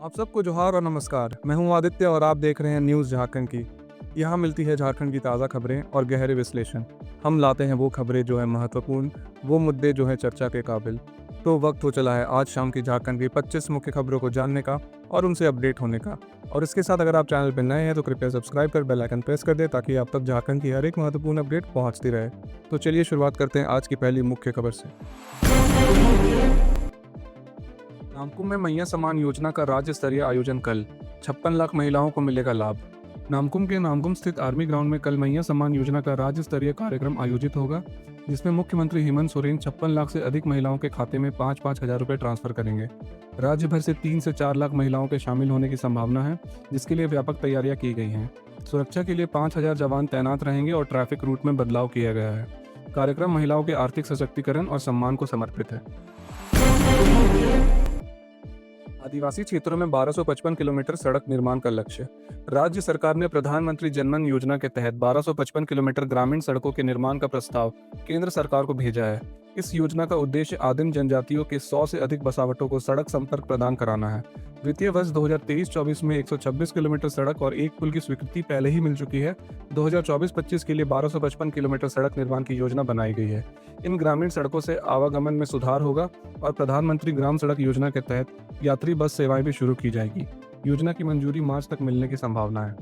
आप सबको जोहार और नमस्कार। मैं हूं आदित्य और आप देख रहे हैं न्यूज़ झारखंड की। यहाँ मिलती है झारखंड की ताज़ा खबरें और गहरे विश्लेषण। हम लाते हैं वो खबरें जो है महत्वपूर्ण, वो मुद्दे जो हैं चर्चा के काबिल। तो वक्त हो चला है आज शाम की झारखंड की 25 मुख्य खबरों को जानने का और उनसे अपडेट होने का। और इसके साथ अगर आप चैनल पर नए हैं तो कृपया सब्सक्राइब कर बेल आइकन प्रेस कर दें ताकि आप तक झारखंड की हर एक महत्वपूर्ण अपडेट पहुँचती रहे। तो चलिए शुरुआत करते हैं आज की पहली मुख्य खबर से। नामकुम में मैया सम्मान योजना का राज्य स्तरीय आयोजन कल। 56 लाख महिलाओं को मिलेगा लाभ। नामकुम के नामकुम स्थित आर्मी ग्राउंड में कल मैया सम्मान योजना का राज्य स्तरीय कार्यक्रम आयोजित होगा, जिसमें मुख्यमंत्री हेमंत सोरेन 56 लाख से अधिक महिलाओं के खाते में 5-5 हजार रुपये ट्रांसफर करेंगे। राज्य भर से 3 से 4 लाख महिलाओं के शामिल होने की संभावना है, जिसके लिए व्यापक तैयारियां की गई हैं। सुरक्षा के लिए 5,000 जवान तैनात रहेंगे और ट्रैफिक रूट में बदलाव किया गया है। कार्यक्रम महिलाओं के आर्थिक सशक्तिकरण और सम्मान को समर्पित है। आदिवासी क्षेत्रों में 1255 किलोमीटर सड़क निर्माण का लक्ष्य। राज्य सरकार ने प्रधानमंत्री जनमन योजना के तहत 1255 किलोमीटर ग्रामीण सड़कों के निर्माण का प्रस्ताव केंद्र सरकार को भेजा है। इस योजना का उद्देश्य आदिम जनजातियों के 100 से अधिक बसावटों को सड़क संपर्क प्रदान कराना है। वित्तीय वर्ष 2023-24 में 126 किलोमीटर सड़क और एक पुल की स्वीकृति पहले ही मिल चुकी है। 2024-25 के लिए 1255 किलोमीटर सड़क निर्माण की योजना बनाई गई है। इन ग्रामीण सड़कों से आवागमन में सुधार होगा और प्रधानमंत्री ग्राम सड़क योजना के तहत यात्री बस सेवाएं भी शुरू की जाएगी। योजना की मंजूरी मार्च तक मिलने की संभावना है।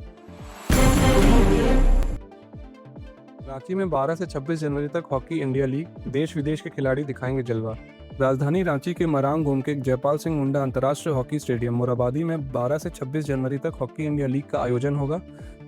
रांची में 12 से 26 जनवरी तक हॉकी इंडिया लीग, देश विदेश के खिलाड़ी दिखाएंगे जलवा। राजधानी रांची के मरांग घूमके जयपाल सिंह मुंडा अंतर्राष्ट्रीय हॉकी स्टेडियम मोराबादी में 12 से 26 जनवरी तक हॉकी इंडिया लीग का आयोजन होगा।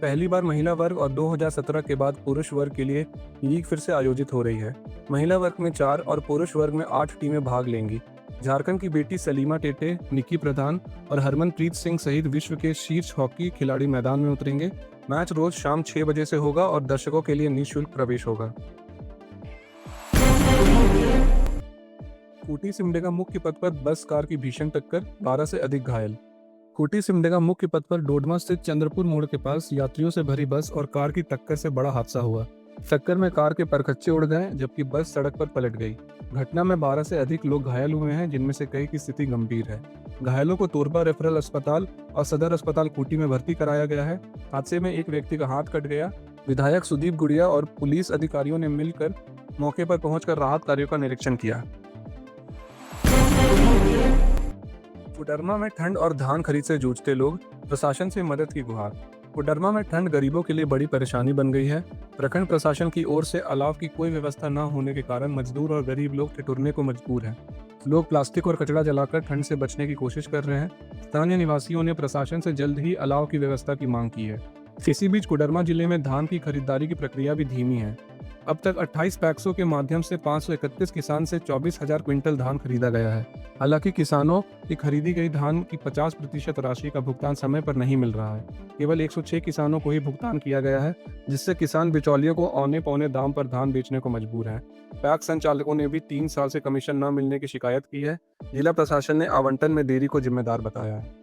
पहली बार महिला वर्ग और 2017 के बाद पुरुष वर्ग के लिए लीग फिर से आयोजित हो रही है। महिला वर्ग में 4 और पुरुष वर्ग में 8 टीमें भाग लेंगी। झारखंड की बेटी सलीमा टेटे, निकी प्रधान और हरमनप्रीत सिंह सहित विश्व के शीर्ष हॉकी खिलाड़ी मैदान में उतरेंगे। मैच रोज शाम 6 बजे से होगा और दर्शकों के लिए निःशुल्क प्रवेश होगा। खूंटी सिमडेगा मुख्य पथ पर बस कार की भीषण टक्कर, 12 से अधिक घायल। खूंटी सिमडेगा मुख्य पथ पर डोडमा स्थित चंद्रपुर मोड़ के पास यात्रियों से भरी बस और कार की टक्कर से बड़ा हादसा हुआ। टक्कर में कार के परखच्चे उड़ गए जबकि बस सड़क पर पलट गई। घटना में 12 से अधिक लोग घायल हुए हैं, जिनमें से कई की स्थिति गंभीर है। घायलों को तोरबा रेफरल अस्पताल और सदर अस्पताल खूंटी में भर्ती कराया गया है। हादसे में एक व्यक्ति का हाथ कट गया। विधायक सुदीप गुड़िया और पुलिस अधिकारियों ने मिलकर मौके पर पहुंचकर राहत कार्यों का निरीक्षण किया। कोडरमा में ठंड और धान खरीद से जूझते लोग, प्रशासन से मदद की गुहार। कोडरमा में ठंड गरीबों के लिए बड़ी परेशानी बन गई है। प्रखंड प्रशासन की ओर से अलाव की कोई व्यवस्था न होने के कारण मजदूर और गरीब लोग ठिठुरने को मजबूर हैं। लोग प्लास्टिक और कचरा जलाकर ठंड से बचने की कोशिश कर रहे हैं। स्थानीय निवासियों ने प्रशासन से जल्द ही अलाव की व्यवस्था की मांग की है। इसी बीच कोडरमा जिले में धान की खरीदारी की प्रक्रिया भी धीमी है। अब तक 28 पैक्सों के माध्यम से 531 किसान से 24,000 क्विंटल धान खरीदा गया है। हालांकि किसानों की खरीदी गई धान की 50% राशि का भुगतान समय पर नहीं मिल रहा है। केवल 106 किसानों को ही भुगतान किया गया है, जिससे किसान बिचौलियों को औने पौने दाम पर धान बेचने को मजबूर हैं। पैक्स संचालकों ने भी 3 साल से कमीशन न मिलने की शिकायत की है। जिला प्रशासन ने आवंटन में देरी को जिम्मेदार बताया है।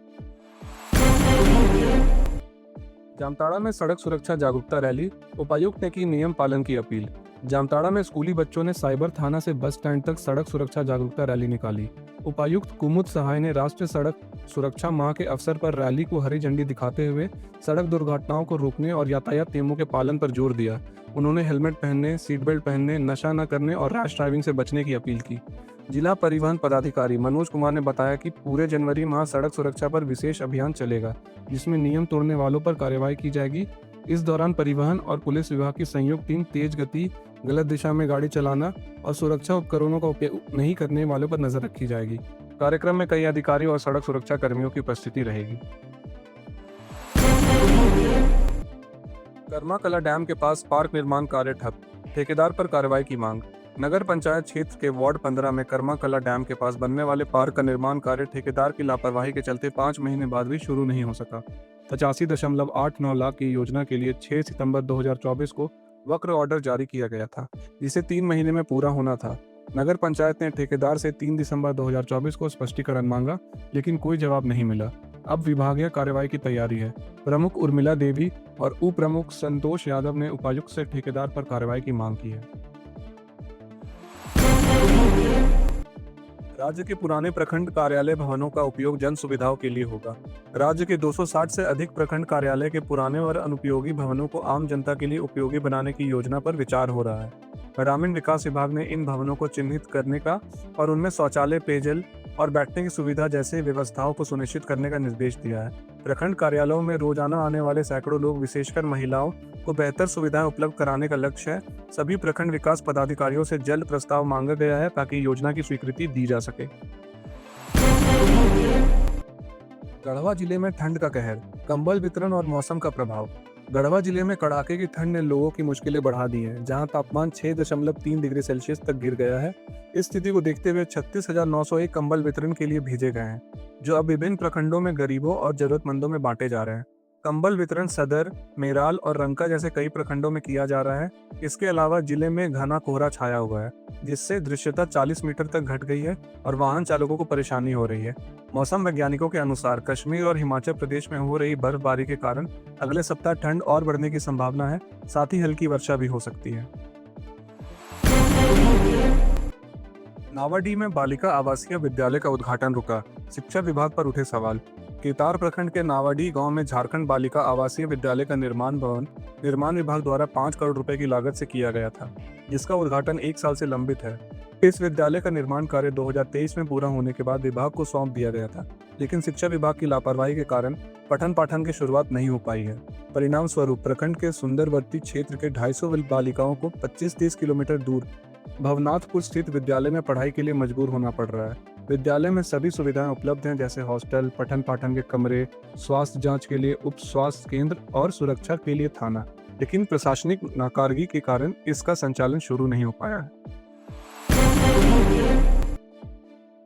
जामताड़ा में सड़क सुरक्षा जागरूकता रैली, उपायुक्त ने की नियम पालन की अपील। जामताड़ा में स्कूली बच्चों ने साइबर थाना से बस स्टैंड तक सड़क सुरक्षा जागरूकता रैली निकाली। उपायुक्त कुमुद सहाय ने राष्ट्रीय सड़क सुरक्षा माह के अवसर पर रैली को हरी झंडी दिखाते हुए सड़क दुर्घटनाओं को रोकने और यातायात नियमों के पालन पर जोर दिया। उन्होंने हेलमेट पहनने, सीट बेल्ट पहनने, नशा न करने और रैश ड्राइविंग से बचने की अपील की। जिला परिवहन पदाधिकारी मनोज कुमार ने बताया कि पूरे जनवरी माह सड़क सुरक्षा पर विशेष अभियान चलेगा, जिसमें नियम तोड़ने वालों पर कार्रवाई की जाएगी। इस दौरान परिवहन और पुलिस विभाग की संयुक्त टीम तेज गति, गलत दिशा में गाड़ी चलाना और सुरक्षा उपकरणों का उपयोग नहीं करने वालों पर नजर रखी जाएगी। कार्यक्रम में कई अधिकारी और सड़क सुरक्षा कर्मियों की उपस्थिति रहेगी। कर्मा कला डैम के पास पार्क निर्माण कार्य ठप, ठेकेदार पर कार्रवाई की मांग। नगर पंचायत क्षेत्र के वार्ड 15 में कर्मा कला डैम के पास बनने वाले पार्क का निर्माण कार्य ठेकेदार की लापरवाही के चलते 5 महीने बाद भी शुरू नहीं हो सका। 85.89 लाख की योजना के लिए 6 सितंबर 2024 को वक्र ऑर्डर जारी किया गया था, जिसे 3 महीने में पूरा होना था। नगर पंचायत ने ठेकेदार से 3 दिसंबर 2024 को स्पष्टीकरण मांगा, लेकिन कोई जवाब नहीं मिला। अब विभागीय कार्रवाई की तैयारी है। प्रमुख उर्मिला देवी और उप प्रमुख संतोष यादव ने उपायुक्त से ठेकेदार पर कार्रवाई की मांग की है। राज्य के पुराने प्रखंड कार्यालय भवनों का उपयोग जन सुविधाओं के लिए होगा। राज्य के 260 से अधिक प्रखंड कार्यालय के पुराने और अनुपयोगी भवनों को आम जनता के लिए उपयोगी बनाने की योजना पर विचार हो रहा है। ग्रामीण विकास विभाग ने इन भवनों को चिन्हित करने का और उनमें शौचालय, पेयजल और बैठने की सुविधा जैसे व्यवस्थाओं को सुनिश्चित करने का निर्देश दिया है। प्रखंड कार्यालयों में रोजाना आने वाले सैकड़ों लोग, विशेषकर महिलाओं को बेहतर सुविधाएं उपलब्ध कराने का लक्ष्य है। सभी प्रखंड विकास पदाधिकारियों से जल्द प्रस्ताव मांगा गया है ताकि योजना की स्वीकृति दी जा सके। गढ़वा जिले में ठंड का कहर, कंबल वितरण और मौसम का प्रभाव। गढ़वा जिले में कड़ाके की ठंड ने लोगों की मुश्किलें बढ़ा दी हैं, जहां तापमान 6.3 डिग्री सेल्सियस तक गिर गया है। इस स्थिति को देखते हुए 36,901 कंबल वितरण के लिए भेजे गए हैं, जो अब विभिन्न प्रखंडों में गरीबों और जरूरतमंदों में बांटे जा रहे हैं। कंबल वितरण सदर, मेराल और रंका जैसे कई प्रखंडों में किया जा रहा है। इसके अलावा जिले में घना कोहरा छाया हुआ है, जिससे दृश्यता 40 मीटर तक घट गई है और वाहन चालकों को परेशानी हो रही है। मौसम वैज्ञानिकों के अनुसार कश्मीर और हिमाचल प्रदेश में हो रही बर्फबारी के कारण अगले सप्ताह ठंड और बढ़ने की संभावना है, साथ ही हल्की वर्षा भी हो सकती है। नावाडीह में बालिका आवासीय विद्यालय का उद्घाटन रुका, शिक्षा विभाग पर उठे सवाल। केतार प्रखंड के नावाडीह गांव में झारखंड बालिका आवासीय विद्यालय का निर्माण विभाग द्वारा 5 करोड़ रुपए की लागत से किया गया था, जिसका उद्घाटन 1 साल से लंबित है। इस विद्यालय का निर्माण कार्य 2023 में पूरा होने के बाद विभाग को सौंप दिया गया था, लेकिन शिक्षा विभाग की लापरवाही के कारण पठन पाठन की शुरुआत नहीं हो पाई है। परिणाम स्वरूप प्रखंड के सुंदरवर्ती क्षेत्र के 250 बालिकाओं को 25-30 किलोमीटर दूर भवनाथपुर स्थित विद्यालय में पढ़ाई के लिए मजबूर होना पड़ रहा है। विद्यालय में सभी सुविधाएं उपलब्ध हैं, जैसे हॉस्टल, पठन पाठन के कमरे, स्वास्थ्य जांच के लिए उप स्वास्थ्य केंद्र और सुरक्षा के लिए थाना, लेकिन प्रशासनिक नाकारगी के कारण इसका संचालन शुरू नहीं हो पाया है।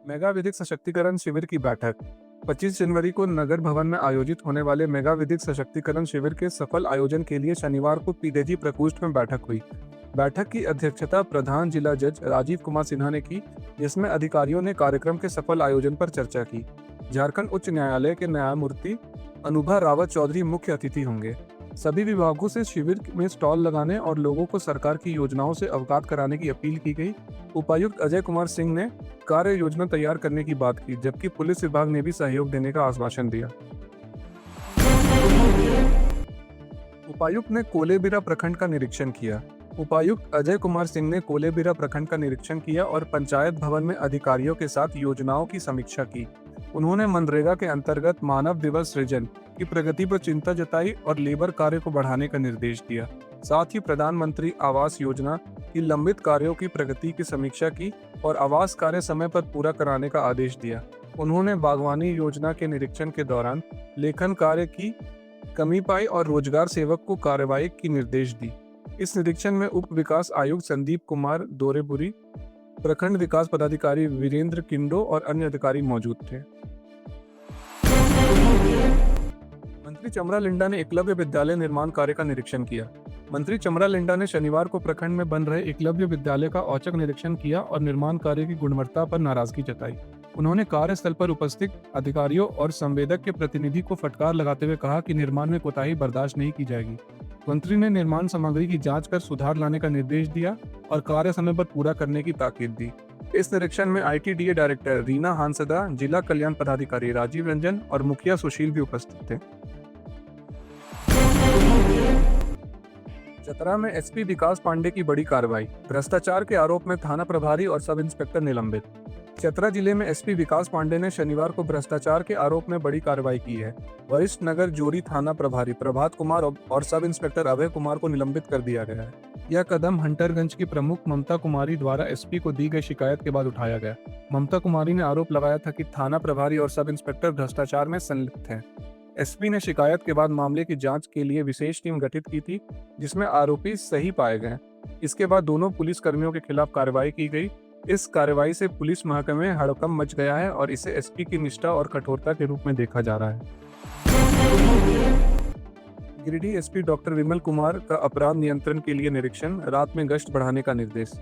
मेगा विधिक सशक्तिकरण शिविर की बैठक। 25 जनवरी को नगर भवन में आयोजित होने वाले मेगा विधिक सशक्तिकरण शिविर के सफल आयोजन के लिए शनिवार को पीदेजी प्रकोष्ठ में बैठक हुई। बैठक की अध्यक्षता प्रधान जिला जज राजीव कुमार सिन्हा ने की, जिसमें अधिकारियों ने कार्यक्रम के सफल आयोजन पर चर्चा की। झारखंड उच्च न्यायालय के न्यायमूर्ति अनुभा रावत चौधरी मुख्य अतिथि होंगे। सभी विभागों से शिविर में स्टॉल लगाने और लोगों को सरकार की योजनाओं से अवगत कराने की अपील की गई। उपायुक्त अजय कुमार सिंह ने कार्य योजना तैयार करने की बात की, जबकि पुलिस विभाग ने भी सहयोग देने का आश्वासन दिया। उपायुक्त ने कोलेबिरा प्रखंड का निरीक्षण किया। उपायुक्त अजय कुमार सिंह ने कोलेबिरा प्रखंड का निरीक्षण किया और पंचायत भवन में अधिकारियों के साथ योजनाओं की समीक्षा की। उन्होंने मनरेगा के अंतर्गत मानव दिवस सृजन की प्रगति पर चिंता जताई और लेबर कार्य को बढ़ाने का निर्देश दिया। साथ ही प्रधानमंत्री आवास योजना की लंबित कार्यों की प्रगति की समीक्षा की और आवास कार्य समय पर पूरा कराने का आदेश दिया। उन्होंने बागवानी योजना के निरीक्षण के दौरान लेखन कार्य की कमी पाई और रोजगार सेवक को कार्रवाई की निर्देश दी। इस निरीक्षण में उप विकास आयुक्त संदीप कुमार दोरेपुरी, प्रखंड विकास पदाधिकारी वीरेंद्र किंडो और अन्य अधिकारी मौजूद थे। मंत्री चमरा लिंडा ने एकलव्य विद्यालय निर्माण कार्य का निरीक्षण किया। मंत्री चमरा लिंडा ने शनिवार को प्रखंड में बन रहे एकलव्य विद्यालय का औचक निरीक्षण किया और निर्माण कार्य की गुणवत्ता पर नाराजगी जताई। उन्होंने कार्यस्थल पर उपस्थित अधिकारियों और संवेदक के प्रतिनिधि को फटकार लगाते हुए कहा कि निर्माण में कोताही बर्दाश्त नहीं की जाएगी। मंत्री ने निर्माण सामग्री की जांच कर सुधार लाने का निर्देश दिया और कार्य समय पर पूरा करने की ताकीद दी। इस निरीक्षण में ITDA डायरेक्टर रीना हांसदा, जिला कल्याण पदाधिकारी राजीव रंजन और मुखिया सुशील भी उपस्थित थे। चतरा में SP विकास पांडे की बड़ी कार्रवाई, भ्रष्टाचार के आरोप में थाना प्रभारी और सब इंस्पेक्टर निलंबित। चतरा जिले में SP विकास पांडे ने शनिवार को भ्रष्टाचार के आरोप में बड़ी कार्रवाई की है। वरिष्ठ नगर जोरी थाना प्रभारी प्रभात कुमार और सब इंस्पेक्टर अभय कुमार को निलंबित कर दिया गया है। यह कदम हंटरगंज की प्रमुख ममता कुमारी द्वारा SP को दी गई शिकायत के बाद उठाया गया। ममता कुमारी ने आरोप लगाया था कि थाना प्रभारी और सब इंस्पेक्टर भ्रष्टाचार में संलिप्त हैं। SP ने शिकायत के बाद मामले की जांच के लिए विशेष टीम गठित की थी, जिसमें आरोपी सही पाए गए। इसके बाद दोनों पुलिस कर्मियों के खिलाफ कार्रवाई की गई। इस कार्रवाई से पुलिस महकमे में हड़कंप मच गया है और इसे SP की निष्ठा और कठोरता के रूप में देखा जा रहा है। गिरिडीह SP डॉक्टर विमल कुमार का अपराध नियंत्रण के लिए निरीक्षण, रात में गश्त बढ़ाने का निर्देश।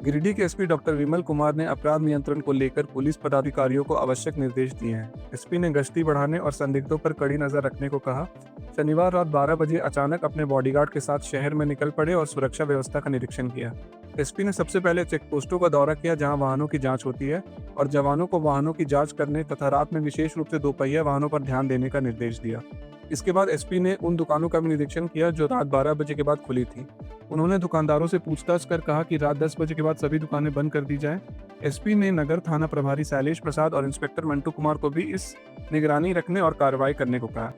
गिरिडीह के एसपी डॉक्टर विमल कुमार ने अपराध नियंत्रण को लेकर पुलिस पदाधिकारियों को आवश्यक निर्देश दिए हैं। एसपी ने गश्ती बढ़ाने और संदिग्धों पर कड़ी नजर रखने को कहा। शनिवार रात 12 बजे अचानक अपने बॉडीगार्ड के साथ शहर में निकल पड़े और सुरक्षा व्यवस्था का निरीक्षण किया। एसपी ने सबसे पहले चेक पोस्टों का दौरा किया जहां वाहनों की जांच होती है और जवानों को वाहनों की जांच करने तथा रात में विशेष रूप से दोपहिया वाहनों पर ध्यान देने का निर्देश दिया। इसके बाद एसपी ने उन दुकानों का भी निरीक्षण किया जो रात 12 बजे के बाद खुली थी। उन्होंने दुकानदारों से पूछताछ कर कहा कि रात 10 बजे के बाद सभी दुकानें बंद कर दी जाएं। एसपी ने नगर थाना प्रभारी शैलेश प्रसाद और इंस्पेक्टर मंटू कुमार को भी इस निगरानी रखने और कार्रवाई करने को कहा।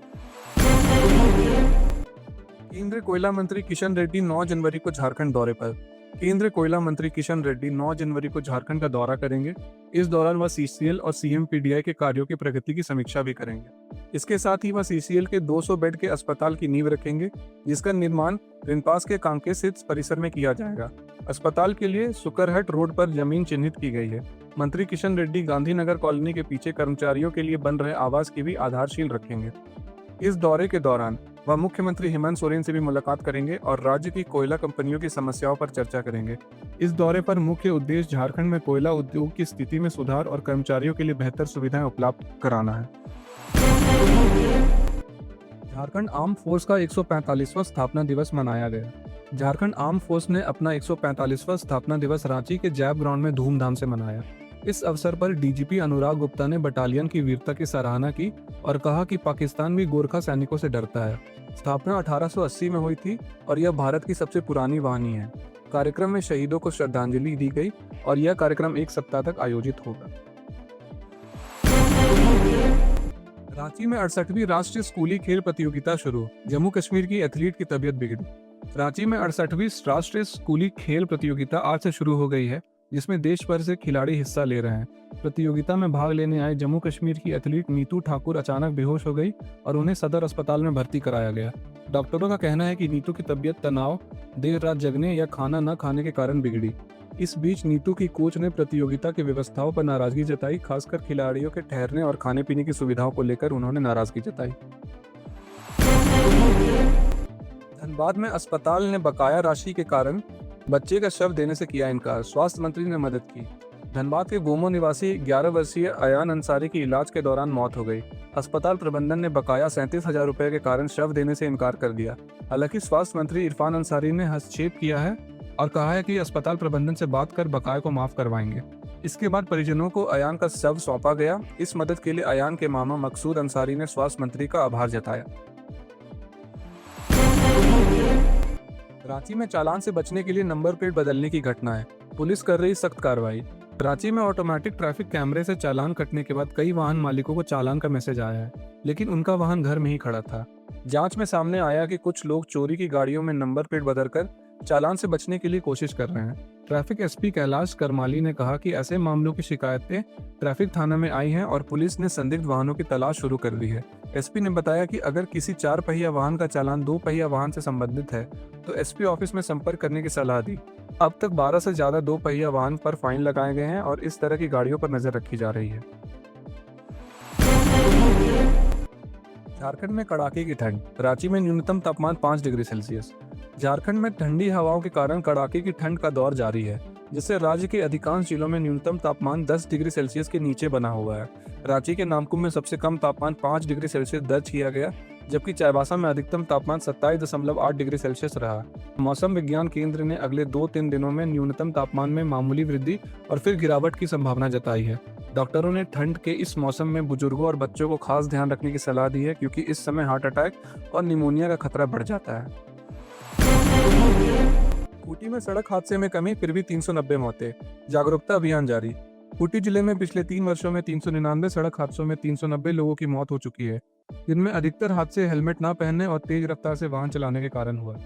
केंद्रीय कोयला मंत्री किशन रेड्डी 9 जनवरी को झारखंड दौरे पर। केंद्रीय कोयला मंत्री किशन रेड्डी 9 जनवरी को झारखंड का दौरा करेंगे। इस दौरान वह सीसीएल और सीएमपीडीआई के कार्यों की प्रगति की समीक्षा भी करेंगे। इसके साथ ही वह सीसीएल के 200 बेड के अस्पताल की नींव रखेंगे, जिसका निर्माण रिनपास के कांके स्थित परिसर में किया जाएगा। अस्पताल के लिए सुकरहट रोड पर जमीन चिन्हित की गई है। मंत्री किशन रेड्डी गांधीनगर कॉलोनी के पीछे कर्मचारियों के लिए बन रहे आवास की भी आधारशिल रखेंगे। इस दौरे के दौरान वह मुख्यमंत्री हेमंत सोरेन से भी मुलाकात करेंगे और राज्य की कोयला कंपनियों की समस्याओं पर चर्चा करेंगे। इस दौरे पर मुख्य उद्देश्य झारखंड में कोयला उद्योग की स्थिति में सुधार और कर्मचारियों के लिए बेहतर सुविधाएं उपलब्ध कराना है। झारखंड आर्म फोर्स का 145वां स्थापना दिवस मनाया गया। झारखंड आर्म फोर्स ने अपना 145वां स्थापना दिवस रांची के जैब ग्राउंड में धूमधाम से मनाया। इस अवसर पर डीजीपी अनुराग गुप्ता ने बटालियन की वीरता की सराहना की और कहा कि पाकिस्तान भी गोरखा सैनिकों से डरता है। स्थापना 1880 में हुई थी और यह भारत की सबसे पुरानी वाहिनी है। कार्यक्रम में शहीदों को श्रद्धांजलि दी गई और यह कार्यक्रम 1 सप्ताह तक आयोजित होगा। रांची में 68वीं राष्ट्रीय स्कूली खेल प्रतियोगिता शुरू। जम्मू कश्मीर की एथलीट की तबीयत बिगड़ी। रांची में 68वीं राष्ट्रीय स्कूली खेल प्रतियोगिता आज से शुरू हो गई है, जिसमें देश भर से खिलाड़ी हिस्सा ले रहे हैं। प्रतियोगिता में भाग लेने आए जम्मू कश्मीर की एथलीट नीतू ठाकुर अचानक बेहोश हो गई और उन्हें सदर अस्पताल में भर्ती कराया गया। डॉक्टरों का कहना है कि नीतू की तबीयत तनाव, देर रात जगने या खाना न खाने के कारण बिगड़ी। इस बीच नीतू की कोच ने प्रतियोगिता की व्यवस्थाओं पर नाराजगी जताई। खासकर खिलाड़ियों के ठहरने और खाने पीने की सुविधाओं को लेकर उन्होंने नाराजगी जताई। धनबाद में अस्पताल ने बकाया राशि के कारण बच्चे का शव देने से किया इनकार। स्वास्थ्य मंत्री ने मदद की। धनबाद के गोमो निवासी 11 वर्षीय अयान अंसारी की इलाज के दौरान मौत हो गई। अस्पताल प्रबंधन ने बकाया 37,000 रुपए के कारण शव देने से इनकार कर दिया। हालांकि स्वास्थ्य मंत्री इरफान अंसारी ने हस्तक्षेप किया है और कहा है कि अस्पताल प्रबंधन से बात कर बकाया को माफ करवाएंगे। इसके बाद परिजनों को अयान का शव सौंपा गया। इस मदद के लिए अयान के मामा मकसूद अंसारी ने स्वास्थ्य मंत्री का आभार जताया। रांची में चालान से बचने के लिए नंबर प्लेट बदलने की घटना है। पुलिस कर रही सख्त कार्रवाई। रांची में ऑटोमेटिक ट्रैफिक कैमरे से चालान कटने के बाद कई वाहन मालिकों को चालान का मैसेज आया है, लेकिन उनका वाहन घर में ही खड़ा था। जांच में सामने आया कि कुछ लोग चोरी की गाड़ियों में नंबर प्लेट बदलकर चालान से बचने के लिए कोशिश कर रहे हैं। ट्रैफिक एसपी कैलाश करमाली ने कहा कि ऐसे मामलों की शिकायतें ट्रैफिक थाना में आई हैं और पुलिस ने संदिग्ध वाहनों की तलाश शुरू कर दी है। एसपी ने बताया कि अगर किसी 4 पहिया वाहन का चालान 2 पहिया वाहन से संबंधित है तो एसपी ऑफिस में संपर्क करने की सलाह दी। अब तक 12 से ज्यादा 2 पहिया वाहन पर फाइन लगाए गए हैं और इस तरह की गाड़ियों पर नजर रखी जा रही है। झारखंड में कड़ाके की ठंड। रांची में न्यूनतम तापमान 5 डिग्री सेल्सियस। झारखंड में ठंडी हवाओं के कारण कड़ाके की ठंड का दौर जारी है, जिससे राज्य के अधिकांश जिलों में न्यूनतम तापमान 10 डिग्री सेल्सियस के नीचे बना हुआ है। रांची के नामकुम में सबसे कम तापमान 5 डिग्री सेल्सियस दर्ज किया गया, जबकि चाईबासा में अधिकतम तापमान 27.8 डिग्री सेल्सियस रहा। मौसम विज्ञान केंद्र ने अगले 2-3 दिनों में न्यूनतम तापमान में मामूली वृद्धि और फिर गिरावट की संभावना जताई है। डॉक्टरों ने ठंड के इस मौसम में बुजुर्गों और बच्चों को खास ध्यान रखने की सलाह दी है, क्योंकि इस समय हार्ट अटैक और निमोनिया का खतरा बढ़ जाता है। खूंटी में सड़क हादसे में कमी, फिर भी 390 मौतें। जागरूकता अभियान जारी। खूंटी जिले में पिछले 3 वर्षों में 399 सड़क हादसों में 390 लोगों की मौत हो चुकी है, जिनमें अधिकतर हादसे हेलमेट न पहनने और तेज रफ्तार से वाहन चलाने के कारण हुआ।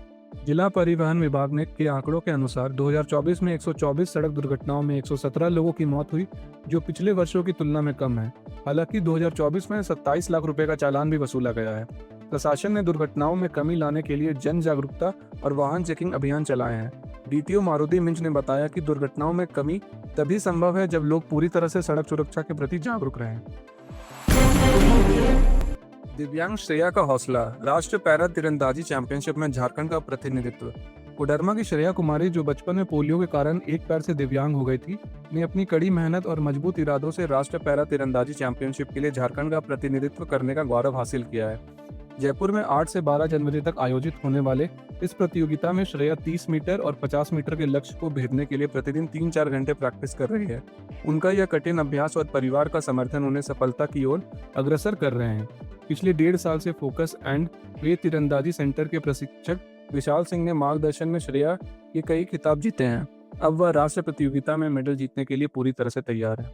जिला परिवहन विभाग ने के आंकड़ों के अनुसार 2024 में 124 सड़क दुर्घटनाओं में 117 लोगों की मौत हुई, जो पिछले वर्षों की तुलना में कम है। हालांकि 2024 में 27 लाख रुपए का चालान भी वसूला गया है। प्रशासन ने दुर्घटनाओं में कमी लाने के लिए जन जागरूकता और वाहन चेकिंग अभियान चलाए हैं। डीटीओ मारुति मिंज ने बताया कि दुर्घटनाओं में कमी तभी संभव है जब लोग पूरी तरह से सड़क सुरक्षा के प्रति जागरूक रहें। दिव्यांग श्रेया का हौसला। राष्ट्रीय पैरा तीरंदाजी चैंपियनशिप में झारखंड का प्रतिनिधित्व। कोडरमा की श्रेया कुमारी, जो बचपन में पोलियो के कारण एक पैर से दिव्यांग हो गई थी, ने अपनी कड़ी मेहनत और मजबूत इरादों से राष्ट्रीय पैरा तीरंदाजी चैंपियनशिप के लिए झारखंड का प्रतिनिधित्व करने का गौरव हासिल किया है। जयपुर में 8 से 12 जनवरी तक आयोजित होने वाले इस प्रतियोगिता में श्रेया 30 मीटर और 50 मीटर के लक्ष्य को भेदने के लिए प्रतिदिन 3-4 घंटे प्रैक्टिस कर रही है। उनका यह कठिन अभ्यास और परिवार का समर्थन उन्हें सफलता की ओर अग्रसर कर रहे हैं। पिछले 1.5 साल से फोकस एंड वे तीरंदाजी सेंटर के प्रशिक्षक विशाल सिंह ने मार्गदर्शन में श्रेया के कई खिताब जीते हैं। अब वह राष्ट्रीय प्रतियोगिता में मेडल जीतने के लिए पूरी तरह से तैयार है।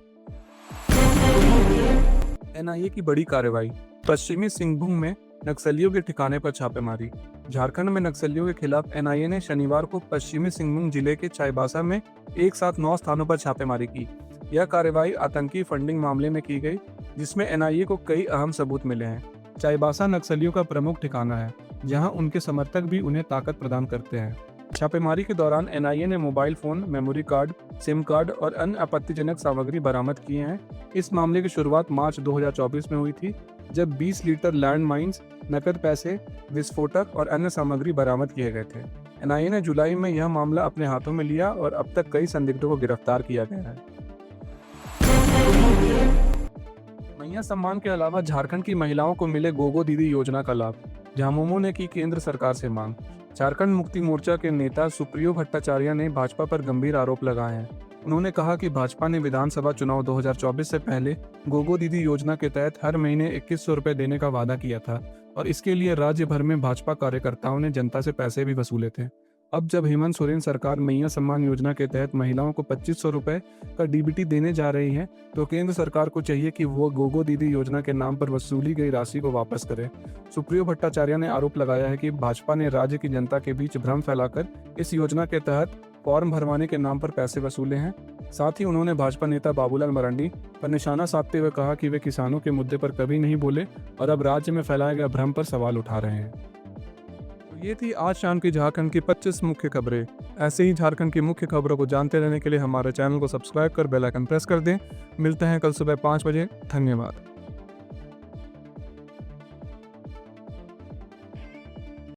एनआईए की बड़ी कार्रवाई। पश्चिमी सिंहभूम में नक्सलियों के ठिकाने पर छापेमारी। झारखंड में नक्सलियों के खिलाफ एनआईए ने शनिवार को पश्चिमी सिंहभूम जिले के चाईबासा में एक साथ 9 स्थानों पर छापेमारी की। यह कार्रवाई आतंकी फंडिंग मामले में की गई, जिसमें एनआईए को कई अहम सबूत मिले हैं। चाईबासा नक्सलियों का प्रमुख ठिकाना है, जहां उनके समर्थक भी उन्हें ताकत प्रदान करते हैं। छापेमारी के दौरान एनआईए ने mobile phone, memory card, SIM card और अन्य आपत्तिजनक सामग्री बरामद किए हैं। इस मामले की शुरुआत मार्च 2024 में हुई थी, जब 20 लीटर लैंड माइंस, नकद पैसे, विस्फोटक और अन्य सामग्री बरामद किए गए थे। एनआईए ने जुलाई में यह मामला अपने हाथों में लिया और अब तक कई संदिग्धों को गिरफ्तार किया गया है। मैया सम्मान के अलावा झारखंड की महिलाओं को मिले गोगो दीदी योजना का लाभ। झामुमो ने की केंद्र सरकार से मांग। झारखंड मुक्ति मोर्चा के नेता सुप्रियो भट्टाचार्य ने भाजपा पर गंभीर आरोप लगाए हैं। उन्होंने कहा कि भाजपा ने विधानसभा चुनाव 2024 से पहले गोगो दीदी योजना के तहत हर महीने 2100 रुपए देने का वादा किया था और इसके लिए राज्य भर में भाजपा कार्यकर्ताओं ने जनता से पैसे भी वसूले थे। अब जब हेमंत सोरेन सरकार मैया सम्मान योजना के तहत महिलाओं को 2500 रुपए का डीबीटी देने जा रही है, तो केंद्र सरकार को चाहिए कि वो गोगो दीदी योजना के नाम पर वसूली गई राशि को वापस करे। सुप्रियो भट्टाचार्य ने आरोप लगाया है कि भाजपा ने राज्य की जनता के बीच भ्रम फैलाकर इस योजना के तहत फॉर्म भरवाने के नाम पर पैसे वसूले हैं। साथ ही उन्होंने भाजपा नेता बाबूलाल मरांडी पर निशाना साधते हुए कहा कि वे किसानों के मुद्दे पर कभी नहीं बोले और अब राज्य में फैलाए गए भ्रम पर सवाल उठा रहे हैं। ये थी आज शाम की झारखंड की 25 मुख्य खबरें। ऐसे ही झारखंड की मुख्य खबरों को जानते रहने के लिए हमारे चैनल को सब्सक्राइब कर बेल आइकन प्रेस कर दें। मिलते हैं कल सुबह 5 बजे। धन्यवाद।